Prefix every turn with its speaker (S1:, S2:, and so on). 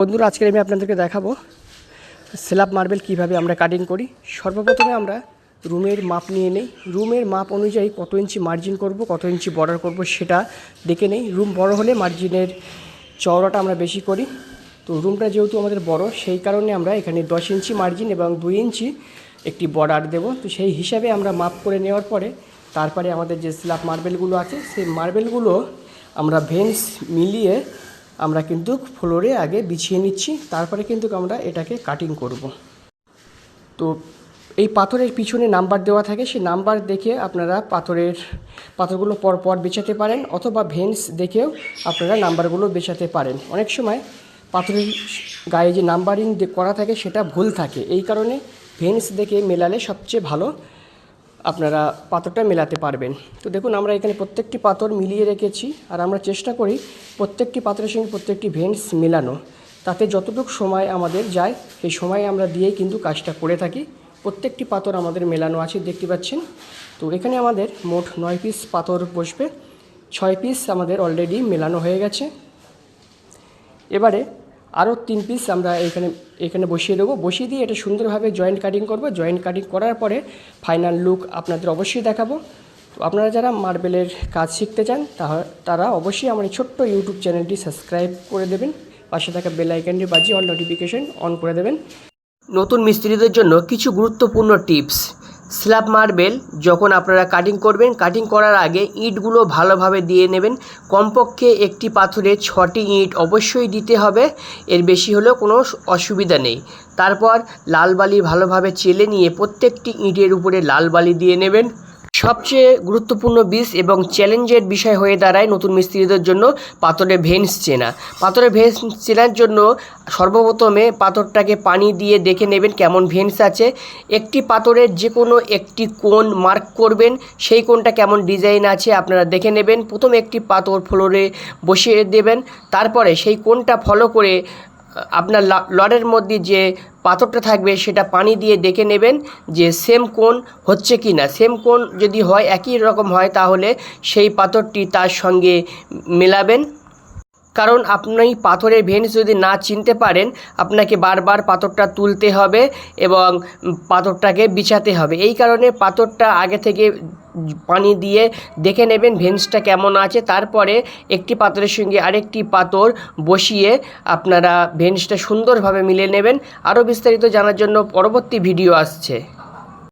S1: বন্ধুরা, আজকে আমি আপনাদেরকে দেখাবো স্ল্যাব মার্বেল কিভাবে আমরা কাটিং করি। সর্বপ্রথমে আমরা রুমের মাপ নিয়ে নেই। রুমের মাপ অনুযায়ী কত ইঞ্চি মার্জিন করব, কত ইঞ্চি বর্ডার করব সেটা দেখে নেই। রুম বড় হলে মার্জিনের চওড়াটা আমরা বেশি করি। তো রুমটা যেহেতু আমাদের বড়, সেই কারণে আমরা এখানে 10 ইঞ্চি মার্জিন এবং 2 ইঞ্চি একটি বর্ডার দেব। তো সেই হিসাবে আমরা মাপ করে নেওয়ার পরে তারপরে আমাদের যে স্ল্যাব মার্বেলগুলো আছে সেই মার্বেলগুলো আমরা ভেন্স মিলিয়ে আমরা কিন্তু ফ্লোরে আগে বিছিয়ে নিচ্ছি, তারপরে কিন্তু আমরা এটাকে কাটিং করব। তো এই পাথরের পিছনে নাম্বার দেওয়া থাকে, সেই নাম্বার দেখে আপনারা পাথরগুলো পরপর বেছাতে পারেন, অথবা ভেন্স দেখেও আপনারা নাম্বারগুলো বেছাতে পারেন। অনেক সময় পাথরের গায়ে যে নাম্বারিং করা থাকে সেটা ভুল থাকে, এই কারণে ভেন্স দেখে মেলালে সবচেয়ে ভালো আপনারা পাথরটা মেলাতে পারবেন। তো দেখুন, আমরা এখানে প্রত্যেকটি পাথর মিলিয়ে রেখেছি, আর আমরা চেষ্টা করি প্রত্যেকটি পাথরের সঙ্গে প্রত্যেকটি ভেন্স মেলানো, তাতে যতটুকু সময় আমাদের যায় সেই সময় আমরা দিয়েই কিন্তু কাজটা করে থাকি। প্রত্যেকটি পাথর আমাদের মেলানো আছে, দেখতে পাচ্ছেন। তো এখানে আমাদের মোট 9 পিস পাথর বসবে, 6 পিস আমাদের অলরেডি মেলানো হয়ে গেছে। এবারে আরও 3 পিস আমরা এখানে বসিয়ে দেবো। বসিয়ে দিয়ে এটা সুন্দরভাবে জয়েন্ট কাটিং করব। জয়েন্ট কাটিং করার পরে ফাইনাল লুক আপনাদের অবশ্যই দেখাবো। তো আপনারা যারা মার্বেলের কাজ শিখতে চান তারা অবশ্যই আমার এই ছোট্ট ইউটিউব চ্যানেলটি সাবস্ক্রাইব করে দেবেন, পাশে থাকা বেল আইকনটি বাজিয়ে অল নোটিফিকেশন অন করে দেবেন। নতুন মিস্ত্রিদের জন্য কিছু গুরুত্বপূর্ণ টিপস। স্ল্যাব মার্বেল যখন আপনারা কাটিং করবেন, কাটিং করার আগে ইঁটগুলো ভালোভাবে দিয়ে নেবেন। কমপক্ষে একটি পাথরে 6টি ইঁট অবশ্যই দিতে হবে, এর বেশি হলেও কোনো অসুবিধা নেই। তারপর লাল বালি ভালোভাবে চেলে নিয়ে প্রত্যেকটি ইঁটের উপরে লাল বালি দিয়ে নেবেন। সবচেয়ে গুরুত্বপূর্ণ এবং চ্যালেঞ্জের বিষয় হয়ে দাঁড়ায় নতুন মিস্ত্রিদের জন্য পাথরের ভেন্স চেনা। পাথরের ভেন্স চেনার জন্য সর্বপ্রথমে পাথরটাকে পানি দিয়ে দেখে নেবেন কেমন ভেন্স আছে। একটি পাথরের যে কোনো একটি কোণ মার্ক করবেন, সেই কোণটা কেমন ডিজাইন আছে আপনারা দেখে নেবেন। প্রথমে একটি পাথর ফ্লোরে বসিয়ে দেবেন, তারপরে সেই কোণটা ফলো করে আপনার লডের মধ্যে যে পাথরটা থাকবে সেটা পানি দিয়ে দেখে নেবেন যে সেম কোণ হচ্ছে কি না। সেম কোণ যদি হয়, একই রকম হয়, তাহলে সেই পাথরটি তার সঙ্গে মেলাবেন। কারণ আপনি পাথরের ভেন্স যদি না চিনতে পারেন, আপনাকে বারবার পাথরটা তুলতে হবে এবং পাথরটাকে বিছাতে হবে। এই কারণে পাথরটা আগে থেকে পানি দিয়ে দেখে নেবেন ভেন্সটা কেমন আছে। তারপরে একটি পাথরের সঙ্গে আরেকটি পাথর বসিয়ে আপনারা ভেন্সটা সুন্দরভাবে মিলিয়ে নেবেন। আরও বিস্তারিত জানার জন্য পরবর্তী ভিডিও আসছে।